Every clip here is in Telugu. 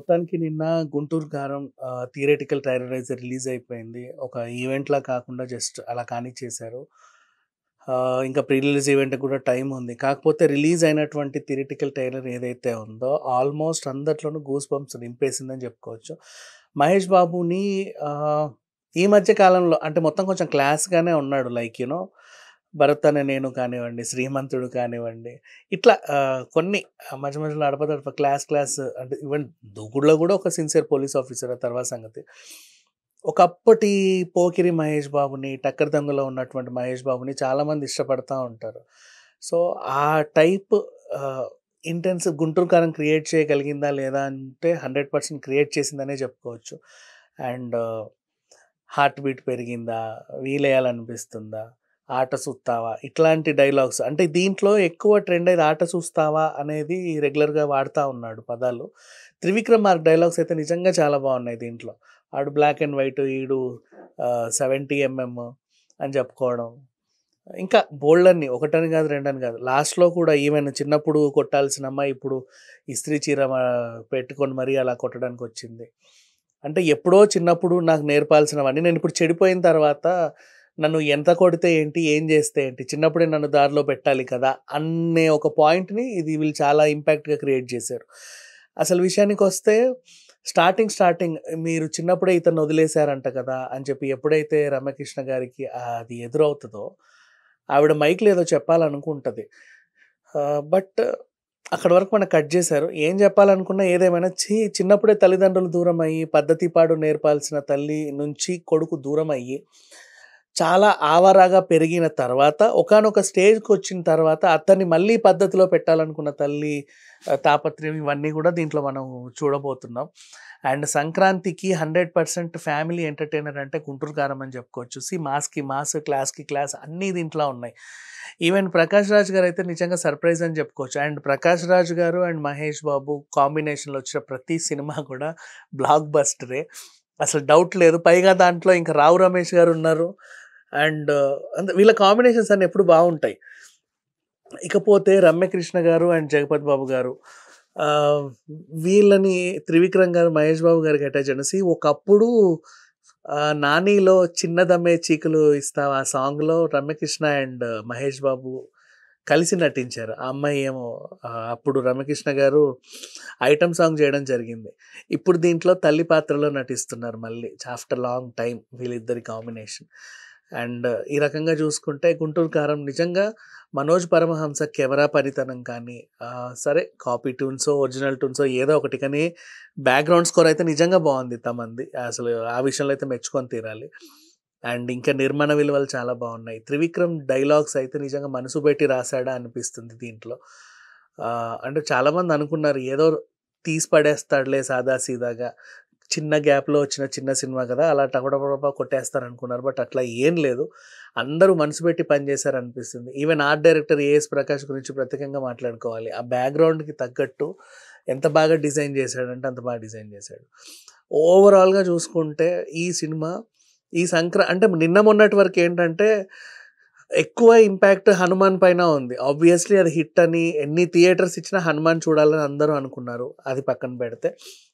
మొత్తానికి నిన్న 'గుంటూరు కారం' థియరిటికల్ ట్రైలర్ అయితే రిలీజ్ అయిపోయింది. ఒక ఈవెంట్‌లా కాకుండా జస్ట్ అలా కానిచ్చేశారు. ఇంకా ప్రీ రిలీజ్ ఈవెంట్‌కి కూడా టైం ఉంది. కాకపోతే రిలీజ్ అయినటువంటి థియరిటికల్ ట్రైలర్ ఏదైతే ఉందో ఆల్మోస్ట్ అందట్లోనూ గూస్ బంప్స్ నింపేసిందని చెప్పుకోవచ్చు. మహేష్ బాబుని ఈ మధ్య కాలంలో అంటే మొత్తం కొంచెం క్లాస్‌గానే ఉన్నాడు. లైక్ 'భరత్ అనే నేను' కానివ్వండి, 'శ్రీమంతుడు' కానివ్వండి, ఇట్లా కొన్ని మధ్య మధ్యలో అడపదడప క్లాస్ అంటే ఈవెన్ 'దూకుడులో' కూడా ఒక సిన్సియర్ పోలీస్ ఆఫీసర్, ఆ తర్వాత సంగతి. ఒకప్పటి పోకిరి మహేష్ బాబుని, 'టక్కరి దొంగలో' ఉన్నటువంటి మహేష్ బాబుని చాలామంది ఇష్టపడతా ఉంటారు. సో, ఆ టైప్ ఆహ్, ఇంటెన్స్ 'గుంటూరు కారం' క్రియేట్ చేయగలిగిందా లేదా అంటే 100% క్రియేట్ చేసిందనే చెప్పుకోవచ్చు. అండ్ హార్ట్ బీట్ పెరిగిందా, వీలేయాలనిపిస్తుందా, ఆట సూత్తావా, ఇట్లాంటి డైలాగ్స్ అంటే దీంట్లో ఎక్కువ ట్రెండ్ అయ్యేది ఆట చూస్తావా అనేది రెగ్యులర్‌గా వాడుతా ఉన్నాడు పదాలు. త్రివిక్రమ్ మార్క్ డైలాగ్స్ అయితే నిజంగా చాలా బాగున్నాయి దీంట్లో. ఆడు బ్లాక్ అండ్ వైట్, ఈడు 70 అని చెప్పుకోవడం. ఇంకా బోలెడన్ని, ఒకటని కాదు, రెండని కాదు. లాస్ట్‌లో కూడా ఈవెన్ చిన్నప్పుడు కొట్టాల్సిన అమ్మాయి ఇప్పుడు ఇస్త్రీ చీర పెట్టుకొని మరీ అలా కొట్టడానికొచ్చింది. అంటే ఎప్పుడో చిన్నప్పుడు నాకు నేర్పాల్సినవన్నీ నేనిప్పుడు చెడిపోయిన తర్వాత నన్ను ఎంత కొడితే ఏంటి? ఏం చేస్తే ఏంటి? చిన్నప్పుడే నన్ను దారిలో పెట్టాలి కదా! అనే ఒక పాయింట్‌ని ఇది వీళ్ళు చాలా ఇంపాక్ట్‌గా క్రియేట్ చేశారు. అసలు విషయానికొస్తే స్టార్టింగ్ మీరు చిన్నప్పుడే ఇతన్ని వదిలేసారంట కదా! అని చెప్పి ఎప్పుడైతే రమ్యకృష్ణ గారికి అది ఎదురవుతదో, ఆవిడ మైక్‌లో ఏదో చెప్పాలనుకుంటది. బట్ అక్కడి వరకు మనకు కట్ చేశారు. ఏం చెప్పాలనుకున్నా ఏదేమైనా చిన్నప్పుడే తల్లిదండ్రులు దూరమయ్యి, పద్ధతి పాడు నేర్పాల్సిన తల్లి నుంచి కొడుకు దూరమయ్యి, చాలా ఆవారాగా పెరిగిన తర్వాత ఒకానొక స్టేజ్‌కొచ్చిన తర్వాత అతన్ని మళ్ళీ పద్ధతిలో పెట్టాలనుకున్న తల్లి తాపత్రయం ఇవన్నీ కూడా దీంట్లో మనం చూడబోతున్నాం. అండ్ సంక్రాంతికి 100% ఫ్యామిలీ ఎంటర్‌టైనర్ అంటే 'గుంటూరు కారం' అని చెప్పుకోవచ్చు. మాస్‌కి మాస్, క్లాస్‌కి క్లాస్ అన్నీ దీంట్లో ఉన్నాయి. ఈవెన్ 'ప్రకాష్ రాజ్' గారైతే నిజంగా సర్ప్రైజ్ అని చెప్పుకోవచ్చు. అండ్ 'ప్రకాష్ రాజ్' గారు అండ్ 'మహేష్ బాబు' కాంబినేషన్‌లో వచ్చిన ప్రతి సినిమా కూడా బ్లాక్ బస్టరే. అసలు డౌట్ లేదు. పైగా దాంట్లో ఇంకా 'రావు రమేష్' గారు ఉన్నారు. అండ్ వీళ్ళ కాంబినేషన్స్ అన్నీ ఎప్పుడు బావుంటాయి. ఇకపోతే 'రమ్యకృష్ణ' గారు అండ్ 'జగపతి బాబు' గారు, ఆహ్, వీళ్ళని త్రివిక్రమ్ గారు, మహేష్ బాబు గారికి అటాచ్ అయిన ఒకప్పుడు 'నానిలో' 'చిన్నదమ్మే చీకులు ఇస్తావా' ఆ సాంగ్‌లో రమ్యకృష్ణ అండ్ మహేష్ బాబు కలిసి నటించారు. ఆ అమ్మాయి ఏమో అప్పుడు రమ్యకృష్ణ గారు ఐటెమ్ సాంగ్ చేయడం జరిగింది. ఇప్పుడు దీంట్లో తల్లి పాత్రలో నటిస్తున్నారు మళ్ళీ ఆఫ్టర్ లాంగ్ టైమ్ వీళ్ళిద్దరి కాంబినేషన్. అండ్ ఈ రకంగా చూసుకుంటే 'గుంటూరు కారం' నిజంగా మనోజ్ పరమహంస కెమెరా పనితనం కానీ, సరే కాపీ ట్యూన్సో, ఒరిజినల్ ట్యూన్సో ఏదో ఒకటి, కానీ బ్యాక్‌గ్రౌండ్ స్కోర్ అయితే నిజంగా బాగుంది తమన్ది. అసలు ఆ విషయంలో అయితే మెచ్చుకొని తీరాలి. అండ్ ఇంకా నిర్మాణ విలువలు చాలా బాగున్నాయి. త్రివిక్రమ్ డైలాగ్స్ అయితే నిజంగా మనసు పెట్టి రాసాడా అనిపిస్తుంది దీంట్లో. అంటే చాలామంది అనుకున్నారు ఏదో తీసి పడేస్తాడులే సాదాసీదాగా, చిన్న గ్యాప్‌లో వచ్చిన చిన్న సినిమా కదా! అలా టపటపటపా కొట్టేస్తారనుకున్నారు. బట్ అట్లా ఏం లేదు. అందరూ మనసు పెట్టి పనిచేశారనిపిస్తుంది. Even art director AS Prakash గురించి ప్రత్యేకంగా మాట్లాడుకోవాలి. ఆ బ్యాక్‌గ్రౌండ్‌కి తగ్గట్టు ఎంత బాగా డిజైన్ చేశాడంటే అంత బాగా డిజైన్ చేశాడు. ఓవరాల్‌గా చూసుకుంటే ఈ సినిమా అంటే నిన్న మొన్నటి వరకు ఏంటంటే ఎక్కువ ఇంపాక్ట్ 'హనుమాన్' పైన ఉంది. ఆబ్వియస్‌లీ అది హిట్ అని ఎన్ని థియేటర్స్ ఇచ్చినా 'హనుమాన్' చూడాలని అందరూ అనుకున్నారు. అది పక్కన పెడితే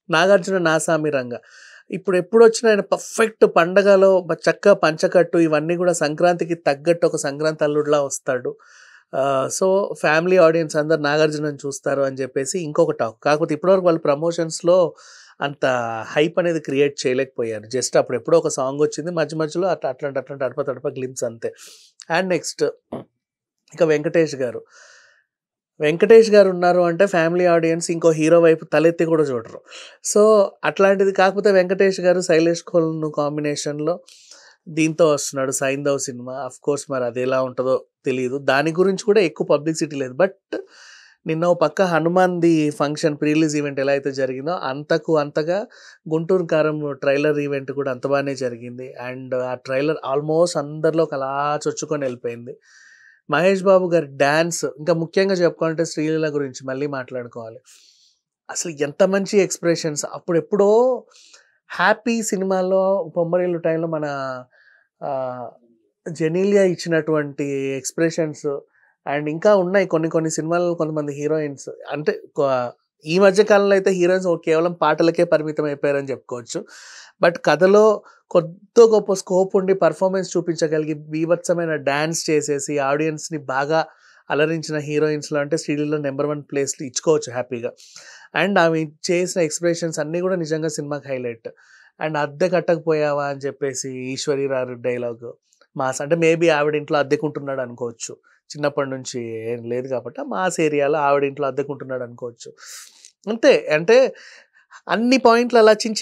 'నాగార్జున నా సామి రంగ' ఇప్పుడు ఎప్పుడొచ్చినా ఆయన పర్ఫెక్ట్ పండగలో చక్కగా పంచకట్టు ఇవన్నీ కూడా సంక్రాంతికి తగ్గట్టు ఒక సంక్రాంతి అల్లుడిలా వస్తాడు. సో, ఫ్యామిలీ ఆడియన్స్ అందరూ 'నాగార్జునని' చూస్తారు అని చెప్పేసి ఇంకొక టాక్. కాకపోతే ఇప్పటివరకు వాళ్ళు ప్రమోషన్స్‌లో అంత హైప్ అనేది క్రియేట్ చేయలేకపోయారు. జస్ట్ అప్పుడెప్పుడో ఒక సాంగ్ వచ్చింది. మధ్యలో అట్లాంటి అడప గ్లింప్స్ అంతే. అండ్ నెక్స్ట్ ఇక వెంకటేష్ గారు ఉన్నారు అంటే ఫ్యామిలీ ఆడియన్స్ ఇంకో హీరో వైపు తలెత్తి కూడా చూడరు. సో, అట్లాంటిది కాకపోతే వెంకటేష్ గారు, శైలేష్ ఖోల్ను కాంబినేషన్‌లో దీంతో వస్తున్నాడు 'సైంధవ్' సినిమా. ఆఫ్‌కోర్స్ మరి అది ఎలా ఉంటదో తెలీదు. దాని గురించి కూడా ఎక్కువ పబ్లిసిటీ లేదు. బట్ నిన్న ఓ పక్క 'హనుమాన్‌ది' ఫంక్షన్ ప్రీ రిలీజ్ ఈవెంట్ ఎలా అయితే జరిగిందో అంతగా 'గుంటూరు కారం' ట్రైలర్ ఈవెంట్ కూడా అంత బానే జరిగింది. అండ్ ఆ ట్రైలర్ ఆల్మోస్ట్ అందరిలోకి అలా చొచ్చుకొని వెళ్ళిపోయింది. మహేష్ బాబు గారి డాన్స్, ఇంకా ముఖ్యంగా చెప్పుకోవాలంటే 'శ్రీలీల' గురించి మళ్ళీ మాట్లాడుకోవాలి. అసలు ఎంత మంచి ఎక్స్‌ప్రెషన్స్. అప్పుడెప్పుడో 'హ్యాపీ' సినిమాలో 'బొమ్మరిల్లు' టైంలో మన ఆహ్, జెనీలియా ఇచ్చినటువంటి ఎక్స్‌ప్రెషన్స్ అండ్ ఇంకా ఉన్నాయి కొన్ని సినిమాలలో కొంతమంది హీరోయిన్స్ అంటే ఈ మధ్య కాలంలో అయితే హీరోయిన్స్ కేవలం పాటలకే పరిమితం అయిపోయారని చెప్పుకోవచ్చు. బట్ కథలో కొద్దో గొప్ప స్కోప్ ఉండి పెర్ఫార్మన్స్ చూపించగలిగి బీభత్సమైన డాన్స్ చేసేసి ఆడియన్స్‌ని బాగా అలరించిన హీరోయిన్స్‌లో అంటే శ్రీలీల నంబర్ 1 ప్లేస్‌లో ఇచ్చుకోవచ్చు హ్యాపీగా. అండ్ ఆమె చేసిన ఎక్స్‌ప్రెషన్స్ అన్నీ కూడా నిజంగా సినిమాకి హైలైట్. అండ్ అద్దె కట్టకపోయావా అని చెప్పేసి ఈశ్వరి రారు డైలాగు మాస్ అంటే మేబీ ఆవిడ ఇంట్లో అద్దెకుంటున్నాడు అనుకోవచ్చు. చిన్నప్పటి నుంచి ఏం లేదు కాబట్టి మాస్ ఏరియాలో ఆవిడ ఇంట్లో అద్దెకుంటున్నాడు అనుకోవచ్చు. అంతే. అంటే అన్ని పాయింట్లు అలా చిన్న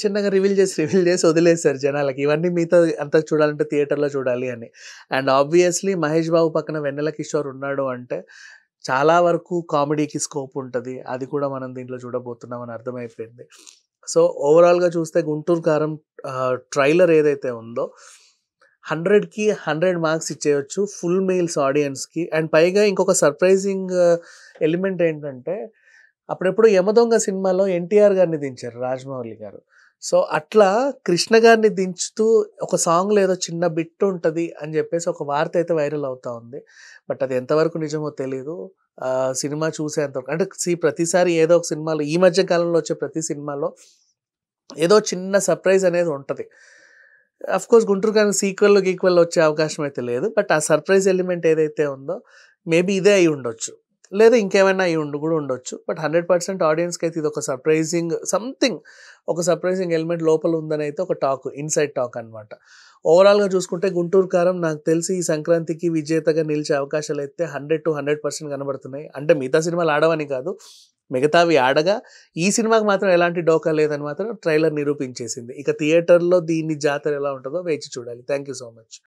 చిన్నగా రివీల్ చేసి వదిలేసారు జనాలకి. ఇవన్నీ మీతో అంతా చూడాలంటే థియేటర్‌లో చూడాలి అని. అండ్ ఆబ్వియస్‌లీ మహేష్ బాబు పక్కన వెన్నెల కిషోర్ ఉన్నాడు అంటే చాలా వరకు కామెడీకి స్కోప్ ఉంటది. అది కూడా మనం దీంట్లో చూడబోతున్నాం అని అర్థమైపోయింది. సో, ఓవరాల్‌గా చూస్తే 'గుంటూరు కారం' ట్రైలర్ ఏదైతే ఉందో 100కి 100 మార్క్స్ ఇచ్చేయొచ్చు. ఫుల్ మీల్స్ ఆడియన్స్‌కి. అండ్ పైగా ఇంకొక సర్ప్రైజింగ్ ఎలిమెంట్ ఏంటంటే, అప్పుడెప్పుడో 'యమదొంగ' సినిమాలో ఎన్టీఆర్ గారిని దించారు రాజమౌళి గారు. సో, అట్లా కృష్ణ గారిని దించుతూ ఒక సాంగ్‌లో ఏదో చిన్న బిట్ ఉంటది అని జెప్పేసి ఒక వార్త అయితే వైరల్ అవుతా ఉంది. బట్ అది ఎంతవరకు నిజమో తెలీదు. సినిమా చూసేంత వరకు అంటే ప్రతిసారి ఏదో ఒక సినిమాలో ఈ మధ్య కాలంలో వచ్చే ప్రతి సినిమాలో ఏదో చిన్న సర్ప్రైజ్ అనేది ఉంటది. ఆఫ్‌కోర్స్ 'గుంటూరు కారం' సీక్వెల్, గీక్వెల్ వచ్చే అవకాశం అయితే లేదు. బట్ ఆ సర్ప్రైజ్ ఎలిమెంట్ ఏదైతే ఉందో మేబీ ఇదే అయ్యి ఉండొచ్చు. లేదా ఇంకేమైనా అయ్యి కూడా ఉండొచ్చు. బట్ 100% ఆడియన్స్‌కి అయితే ఇదొక సర్ప్రైజింగ్ సంథింగ్ ఒక సర్ప్రైజింగ్ ఎలిమెంట్ లోపల ఉందనైతే ఒక టాక్, ఇన్‌సైడ్ టాక్ అనమాట. ఓవరాల్‌గా చూసుకుంటే 'గుంటూరు కారం' నాకు తెలిసి ఈ సంక్రాంతికి విజేతగా నిలిచే అవకాశాలైతే 100-100% కనబడుతున్నాయి. అంటే మిగతా సినిమాలు ఆడవని కాదు. మిగతావి ఆడగా ఈ సినిమాకి మాత్రం ఎలాంటి డోకా లేదని మాత్రం ట్రైలర్ నిరూపించేసింది. ఇక థియేటర్‌లో దీని జాతర ఎలా ఉంటదో వేచి చూడాలి. Thank you so much.